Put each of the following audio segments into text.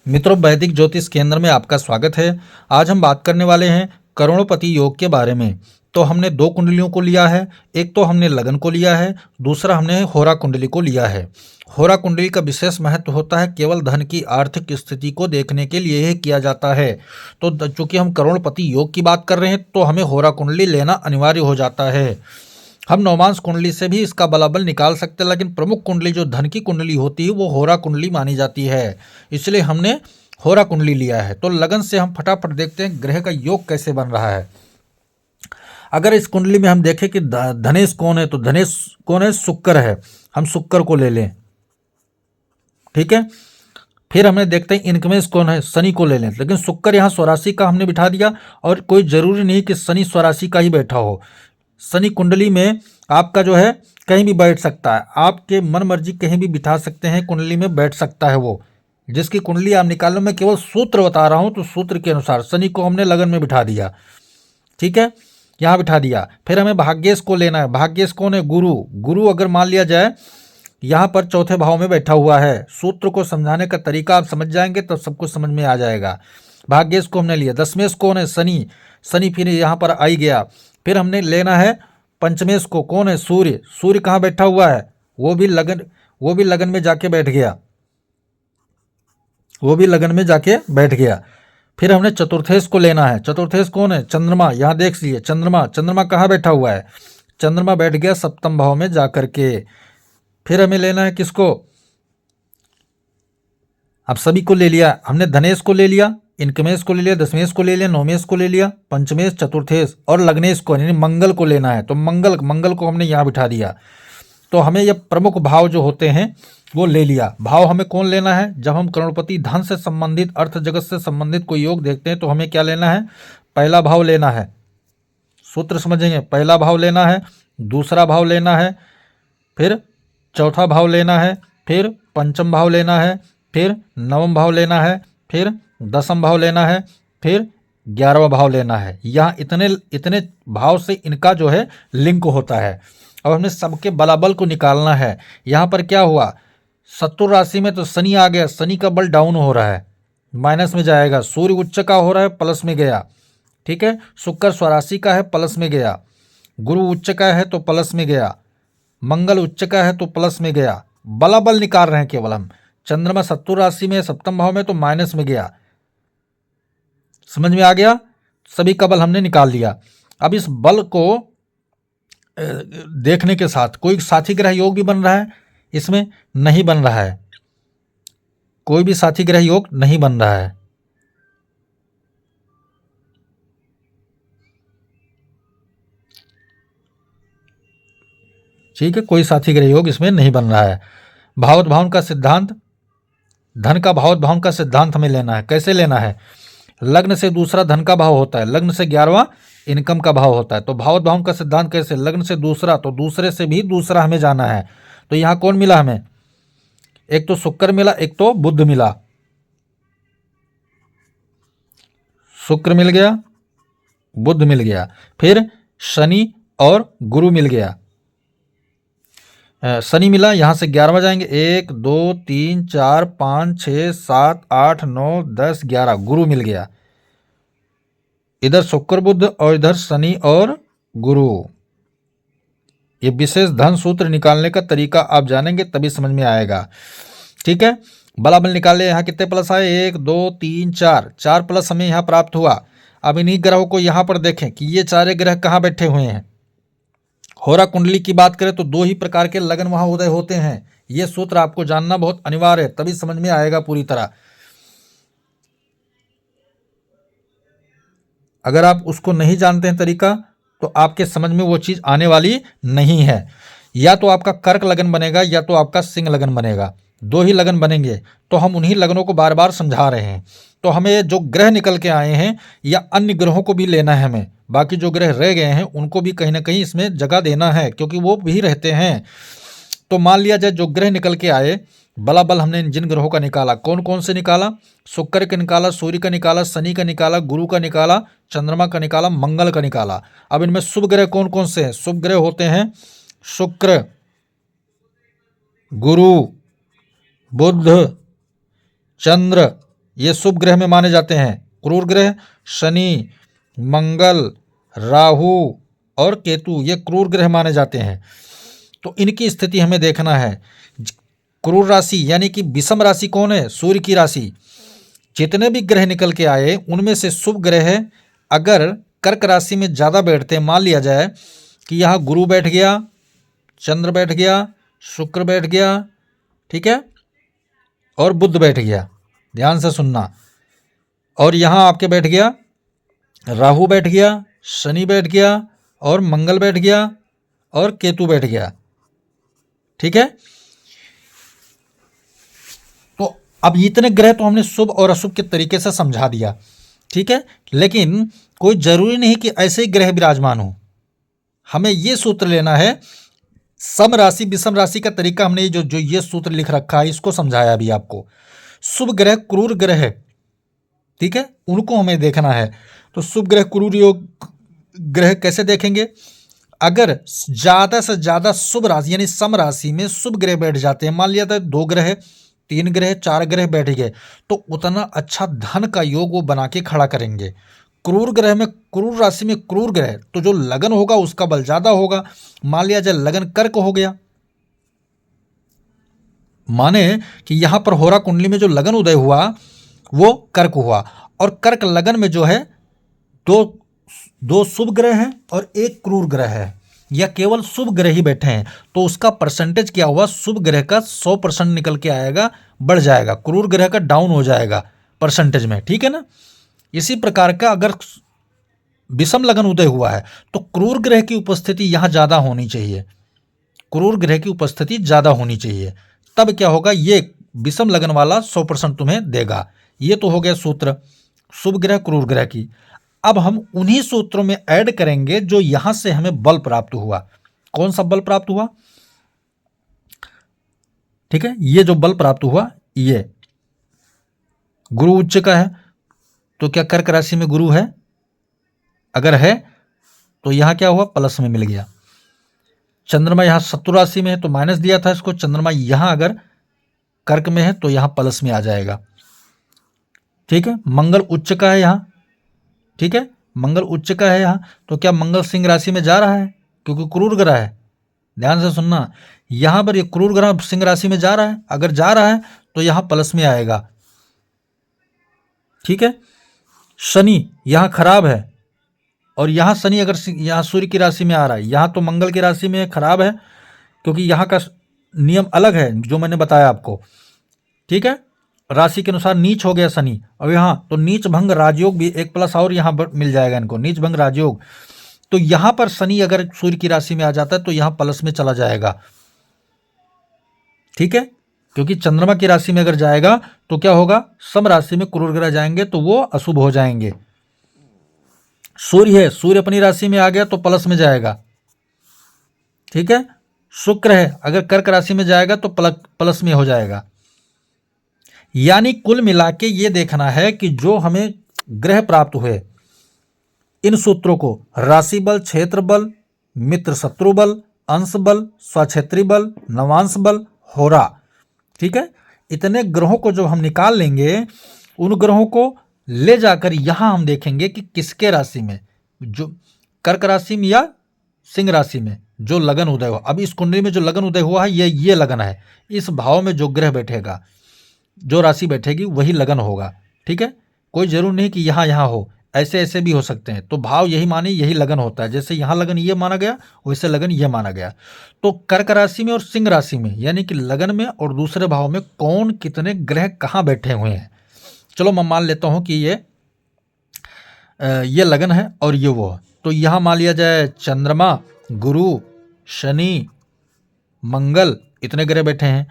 मित्रों, वैदिक ज्योतिष केंद्र में आपका स्वागत है। आज हम बात करने वाले हैं करोड़पति योग के बारे में। तो हमने दो कुंडलियों को लिया है, एक तो हमने लगन को लिया है, दूसरा हमने होरा कुंडली को लिया है। होरा कुंडली का विशेष महत्व होता है, केवल धन की आर्थिक स्थिति को देखने के लिए ही किया जाता है। तो चूंकि हम करोड़पति योग की बात कर रहे हैं तो हमें होरा कुंडली लेना अनिवार्य हो जाता है। हम नौमांस कुंडली से भी इसका बलाबल निकाल सकते हैं, लेकिन प्रमुख कुंडली जो धन की कुंडली होती है वो होरा कुंडली मानी जाती है, इसलिए हमने होरा कुंडली लिया है। तो लगन से हम फटाफट देखते हैं ग्रह का योग कैसे बन रहा है। अगर इस कुंडली में हम देखें कि धनेश कौन है, तो धनेश कौन है, शुक्र है। हम शुक्र को ले लें, ठीक है। फिर हमें देखते हैं इनकमेश कौन है, शनि को ले लें। लेकिन शुक्र यहाँ स्वराशि का हमने बिठा दिया, और कोई जरूरी नहीं कि शनि स्वराशि का ही बैठा हो। शनि कुंडली में आपका जो है कहीं भी बैठ सकता है, आपके मन मर्जी कहीं भी बिठा सकते हैं, कुंडली में बैठ सकता है वो। जिसकी कुंडली आप निकालो, मैं केवल सूत्र बता रहा हूं, तो सूत्र के अनुसार शनि को हमने लगन में बिठा दिया, ठीक है, यहाँ बिठा दिया। फिर हमें भाग्येश को लेना है। भाग्येश कौन है, गुरु। गुरु अगर मान लिया जाए यहाँ पर चौथे भाव में बैठा हुआ है, सूत्र को समझाने का तरीका आप समझ जाएंगे तो सब कुछ समझ में आ जाएगा। भाग्येश को हमने लिया। दशमेश कौन है, शनि। शनि फिर यहाँ पर आई गया। फिर हमने लेना है पंचमेश को, कौन है, सूर्य। सूर्य कहाँ बैठा हुआ है, वो भी लगन में जाके बैठ गया, वो भी लगन में जाके बैठ गया। फिर हमने चतुर्थेश को लेना है। चतुर्थेश कौन है, चंद्रमा। यहाँ देख लीजिए चंद्रमा कहाँ बैठा हुआ है, चंद्रमा बैठ गया सप्तम भाव में जाकर के। फिर हमें लेना है किसको, अब सभी को ले लिया हमने। धनेश को ले लिया, इनकमेश को ले लिया, दशमेश को ले लिया, नौमेश को ले लिया, पंचमेश, चतुर्थेश और लग्नेश को यानी मंगल को लेना है। तो मंगल को हमने यहाँ बिठा दिया। तो हमें ये प्रमुख भाव जो होते हैं वो ले लिया। भाव हमें कौन लेना है, जब हम करोड़पति धन से संबंधित, अर्थ जगत से संबंधित कोई योग देखते हैं तो हमें क्या लेना है, पहला भाव लेना है। सूत्र समझेंगे, पहला भाव लेना है, दूसरा भाव लेना है, फिर चौथा भाव लेना है, फिर पंचम भाव लेना है, फिर नवम भाव लेना है, फिर दसम भाव लेना है, फिर 11वां भाव लेना है। यहाँ इतने भाव से इनका जो है लिंक होता है। अब हमने सबके बलाबल को निकालना है। यहाँ पर क्या हुआ, शत्रु राशि में तो शनि आ गया, शनि का बल डाउन हो रहा है, माइनस में जाएगा। सूर्य उच्च का हो रहा है, प्लस में गया, ठीक है। शुक्र स्वराशि का है, प्लस में गया। गुरु उच्च का है तो प्लस में गया। मंगल उच्च का है तो प्लस में गया। बलाबल निकाल रहे हैं केवल हम। चंद्रमा शत्रु राशि में सप्तम भाव में तो माइनस में गया। समझ में आ गया, सभी का बल हमने निकाल लिया। अब इस बल को देखने के साथ कोई साथी ग्रह योग भी बन रहा है, इसमें नहीं बन रहा है, कोई भी साथी ग्रह योग नहीं बन रहा है। ठीक है, कोई साथी ग्रह योग इसमें नहीं बन रहा है। भावत भावन का सिद्धांत, धन का भावत भावन का सिद्धांत हमें लेना है। कैसे लेना है, लग्न से दूसरा धन का भाव होता है, लग्न से 11वां इनकम का भाव होता है। तो भावत भावन का सिद्धांत कैसे, लग्न से दूसरा तो दूसरे से भी दूसरा हमें जाना है। तो यहाँ कौन मिला हमें, एक तो शुक्र मिला, एक तो बुध मिला। शुक्र मिल गया, बुध मिल गया, फिर शनि और गुरु मिल गया। शनि मिला, यहां से 11वां जाएंगे, 1 2 3 4 5 6 7 8 9 10 11, गुरु मिल गया। इधर शुक्र बुध और इधर शनि और गुरु। ये विशेष धन सूत्र निकालने का तरीका आप जानेंगे तभी समझ में आएगा, ठीक है। बलाबल निकाले, यहाँ कितने प्लस आए, 1 2 3 4, 4 प्लस हमें यहाँ प्राप्त हुआ। अब इन्हीं ग्रहों को यहाँ पर देखें कि ये सारे ग्रह कहाँ बैठे हुए हैं। होरा कुंडली की बात करें तो दो ही प्रकार के लगन वहां उदय होते हैं। यह सूत्र आपको जानना बहुत अनिवार्य है, तभी समझ में आएगा पूरी तरह। अगर आप उसको नहीं जानते हैं तरीका, तो आपके समझ में वो चीज आने वाली नहीं है। या तो आपका कर्क लगन बनेगा या तो आपका सिंह लगन बनेगा, दो ही लगन बनेंगे। तो हम उन्हीं लगनों को बार बार समझा रहे हैं। तो हमें जो ग्रह निकल के आए हैं या अन्य ग्रहों को भी लेना है, हमें बाकी जो ग्रह रह गए हैं उनको भी कहीं ना कहीं इसमें जगह देना है, क्योंकि वो भी रहते हैं। तो मान लिया जाए जो ग्रह निकल के आए, बलाबल हमने जिन ग्रहों का निकाला, कौन कौन से निकाला, शुक्र का निकाला, सूर्य का निकाला, शनि का निकाला, गुरु का निकाला, चंद्रमा का निकाला, मंगल का निकाला। अब इनमें शुभ ग्रह कौन कौन से हैं, शुभ ग्रह होते हैं शुक्र, गुरु, बुध, चंद्र, ये शुभ ग्रह में माने जाते हैं। क्रूर ग्रह शनि, मंगल, राहु और केतु ये क्रूर ग्रह माने जाते हैं। तो इनकी स्थिति हमें देखना है। क्रूर राशि यानी कि विषम राशि कौन है? सूर्य की राशि। जितने भी ग्रह निकल के आए उनमें से शुभ ग्रह अगर कर्क राशि में ज़्यादा बैठते हैं, मान लिया जाए कि यहाँ गुरु बैठ गया, चंद्र बैठ गया, शुक्र बैठ गया, ठीक है, और बुध बैठ गया, ध्यान से सुनना, और यहाँ आपके बैठ गया राहु बैठ गया, शनि बैठ गया और मंगल बैठ गया और केतु बैठ गया, ठीक है। तो अब इतने ग्रह तो हमने शुभ और अशुभ के तरीके से समझा दिया, ठीक है। लेकिन कोई जरूरी नहीं कि ऐसे ही ग्रह विराजमान हो। हमें ये सूत्र लेना है। सम राशि विषम राशि का तरीका हमने जो ये सूत्र लिख रखा है इसको समझाया अभी आपको। शुभ ग्रह क्रूर ग्रह है, ठीक है, उनको हमें देखना है। तो शुभ ग्रह क्रूर योग ग्रह कैसे देखेंगे? अगर ज़्यादा से ज़्यादा शुभ राशि यानी सम राशि में शुभ ग्रह बैठ जाते हैं, मान लिया था 2 ग्रह, 3 ग्रह, 4 ग्रह बैठ गए, तो उतना अच्छा धन का योग वो बना के खड़ा करेंगे। क्रूर ग्रह में, क्रूर राशि में क्रूर ग्रह, तो जो लगन होगा उसका बल ज़्यादा होगा। मान लिया जाए लगन कर्क हो गया, माने कि यहां पर होरा कुंडली में जो लगन उदय हुआ वो कर्क हुआ, और कर्क लगन में जो है दो शुभ ग्रह हैं और एक क्रूर ग्रह है, या केवल शुभ ग्रह ही बैठे हैं, तो उसका परसेंटेज क्या हुआ? शुभ ग्रह का 100% निकल के आएगा, बढ़ जाएगा, क्रूर ग्रह का डाउन हो जाएगा परसेंटेज में, ठीक है ना। इसी प्रकार का अगर विषम लगन उदय हुआ है तो क्रूर ग्रह की उपस्थिति यहां ज्यादा होनी चाहिए, क्रूर ग्रह की उपस्थिति ज्यादा होनी चाहिए, तब क्या होगा? ये विषम लगन वाला 100% तुम्हें देगा। ये तो हो गया सूत्र शुभ ग्रह क्रूर ग्रह की। अब हम उन्हीं सूत्रों में ऐड करेंगे जो यहां से हमें बल प्राप्त हुआ। कौन सा बल प्राप्त हुआ? ठीक है, ये जो बल प्राप्त हुआ ये गुरु उच्च का है, तो क्या कर्क राशि में गुरु है? अगर है तो यहां क्या हुआ? प्लस में मिल गया। चंद्रमा यहां शत्रु राशि में है तो माइनस दिया था इसको, चंद्रमा यहां अगर कर्क में है तो यहां प्लस में आ जाएगा, ठीक है। मंगल उच्च का है यहां, ठीक है, मंगल उच्च का है यहां, तो क्या मंगल सिंह राशि में जा रहा है? क्योंकि क्रूर ग्रह है, ध्यान से सुनना, यहां पर ये क्रूर ग्रह सिंह राशि में जा रहा है, अगर जा रहा है तो यहां प्लस में आएगा, ठीक है। शनि यहां खराब है, और यहां शनि अगर यहां सूर्य की राशि में आ रहा है, यहां तो मंगल की राशि में खराब है, क्योंकि यहां का नियम अलग है जो मैंने बताया आपको, ठीक है। राशि के अनुसार नीच हो गया शनि, और यहां तो नीच भंग राजयोग भी एक प्लस और यहां पर मिल जाएगा इनको, नीच भंग राजयोग। तो यहां पर शनि अगर सूर्य की राशि में आ जाता है तो यहां प्लस में चला जाएगा, ठीक है, क्योंकि चंद्रमा की राशि में अगर जाएगा तो क्या होगा? सम राशि में क्रूर ग्रह जाएंगे तो वो अशुभ हो जाएंगे। सूर्य है, सूर्य अपनी राशि में आ गया तो प्लस में जाएगा, ठीक है। शुक्र है, अगर कर्क राशि में जाएगा तो प्लस में हो जाएगा। यानी कुल मिला के ये देखना है कि जो हमें ग्रह प्राप्त हुए इन सूत्रों को राशि बल, क्षेत्र बल, मित्र शत्रु बल, अंश बल, स्वक्षेत्री बल, नवांश बल, होरा, ठीक है, इतने ग्रहों को जो हम निकाल लेंगे, उन ग्रहों को ले जाकर यहां हम देखेंगे कि किसके राशि में, जो कर्क राशि में या सिंह राशि में जो लगन उदय हुआ। अब इस कुंडली में जो लगन उदय हुआ है ये लगन है, इस भाव में जो ग्रह बैठेगा, जो राशि बैठेगी वही लगन होगा, ठीक है। कोई जरूर नहीं कि यहां हो, ऐसे ऐसे भी हो सकते हैं। तो भाव यही माने यही लगन होता है, जैसे यहां लगन ये माना गया वैसे लगन ये माना गया। तो कर्क राशि में और सिंह राशि में यानी कि लगन में और दूसरे भाव में कौन कितने ग्रह कहाँ बैठे हुए हैं। चलो मैं मान लेता हूं कि ये लगन है और ये वो है। तो यहां मान लिया जाए चंद्रमा, गुरु, शनि, मंगल, इतने ग्रह बैठे हैं,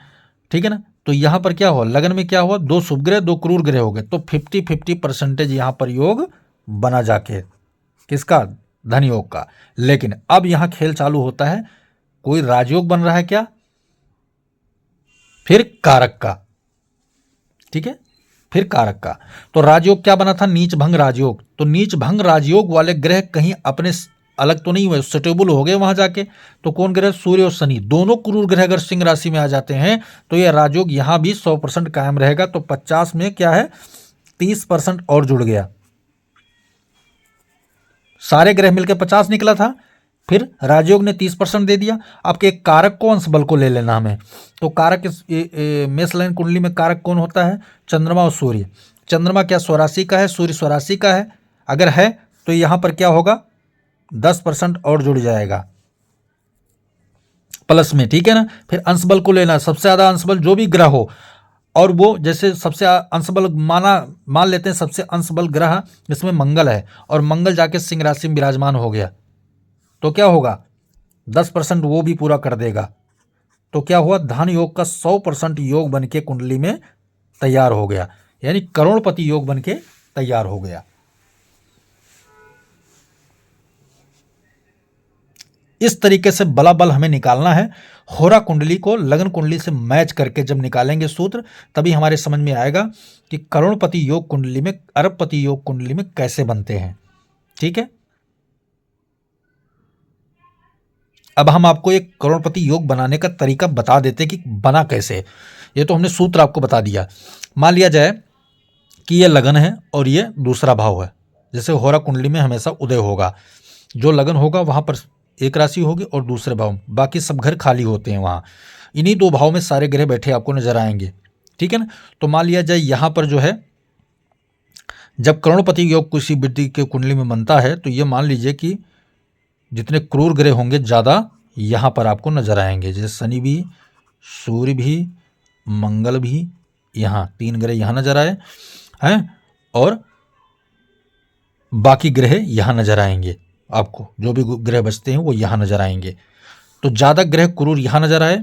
ठीक है ना। तो यहां पर क्या हुआ? लगन में क्या हुआ? 2 शुभ ग्रह 2 क्रूर ग्रह हो गए, तो 50-50% यहां पर योग बना जाके, किसका? धन योग का। लेकिन अब यहां खेल चालू होता है, कोई राजयोग बन रहा है क्या? फिर कारक का, ठीक है, फिर कारक का। तो राजयोग क्या बना था? नीच भंग राजयोग। तो नीच भंग राजयोग वाले ग्रह कहीं अपने अलग तो नहीं हुए, स्टेबल हो गए वहां जाके। तो कौन ग्रह? सूर्य और शनि, दोनों क्रूर ग्रह अगर सिंह राशि में आ जाते हैं तो यह राजयोग यहां भी 100% कायम रहेगा। तो 50 में क्या है? 30% और जुड़ गया। सारे ग्रह मिलकर 50 निकला था, फिर राजयोग ने 30% दे दिया। आपके एक कारक को, अंश बल को ले लेना हमें। तो कारक मेष लग्न कुंडली में कारक कौन होता है? चंद्रमा और सूर्य। चंद्रमा क्या स्वराशि का है? सूर्य स्वराशि का है। अगर है तो यहां पर क्या होगा? 10% और जुड़ जाएगा प्लस में, ठीक है ना। फिर अंश बल को लेना, सबसे ज्यादा अंश बल जो भी ग्रह हो, और वो जैसे सबसे अंश बल मान लेते हैं सबसे अंश बल ग्रह इसमें मंगल है, और मंगल जाके सिंह राशि में विराजमान हो गया, तो क्या होगा? 10% वो भी पूरा कर देगा। तो क्या हुआ? धन योग का 100% योग बन के कुंडली में तैयार हो गया, यानी करोड़पति योग बन के तैयार हो गया। इस तरीके से बला बल हमें निकालना है। होरा कुंडली को लग्न कुंडली से मैच करके जब निकालेंगे सूत्र, तभी हमारे समझ में आएगा कि करोड़पति योग कुंडली में, अरबपति योग कुंडली में कैसे बनते हैं। ठीक है, अब हम आपको एक करोड़पति योग बनाने का तरीका बता देते हैं कि बना कैसे। ये तो हमने सूत्र आपको बता दिया। मान लिया जाए कि ये लगन है और ये दूसरा भाव है। जैसे होरा कुंडली में हमेशा उदय होगा, जो लगन होगा वहां पर एक राशि होगी और दूसरे भाव, बाकी सब घर खाली होते हैं वहां। इन्हीं दो भाव में सारे ग्रह बैठे आपको नजर आएंगे, ठीक है ना। तो मान लिया जाए यहां पर जो है, जब करोड़पति योग किसी व्यक्ति के कुंडली में बनता है, तो ये मान लीजिए कि जितने क्रूर ग्रह होंगे ज़्यादा यहाँ पर आपको नजर आएंगे। जैसे शनि भी, सूर्य भी, मंगल भी, यहाँ 3 ग्रह यहाँ नजर आए हैं, और बाकी ग्रह यहाँ नजर आएंगे। आपको जो भी ग्रह बचते हैं वो यहाँ नजर आएंगे। तो ज़्यादा ग्रह क्रूर यहाँ नजर आए,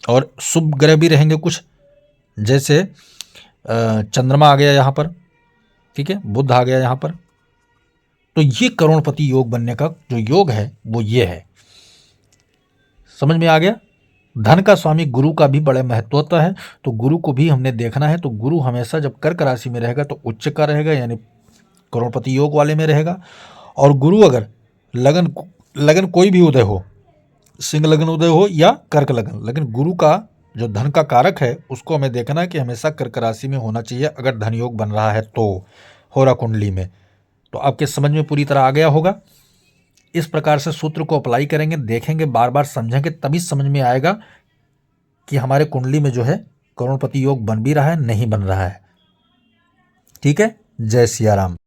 और शुभ ग्रह भी रहेंगे कुछ, जैसे चंद्रमा आ गया यहाँ पर, ठीक है, बुध आ गया यहाँ पर। तो ये करोड़पति योग बनने का जो योग है वो ये है। समझ में आ गया। धन का स्वामी गुरु का भी बड़ा महत्व होता है, तो गुरु को भी हमने देखना है। तो गुरु हमेशा जब कर्क राशि में रहेगा तो उच्च का रहेगा, यानी करोड़पति योग वाले में रहेगा। और गुरु अगर लगन कोई भी उदय हो, सिंह लगन उदय हो या कर्क लगन, लेकिन गुरु का जो धन का कारक है उसको हमें देखना है कि हमेशा कर्क राशि में होना चाहिए अगर धन योग बन रहा है तो होरा कुंडली में। तो आपके समझ में पूरी तरह आ गया होगा। इस प्रकार से सूत्र को अप्लाई करेंगे, देखेंगे, बार बार समझेंगे, तभी समझ में आएगा कि हमारे कुंडली में जो है करोड़पति योग बन भी रहा है, नहीं बन रहा है। ठीक है, जय सिया राम।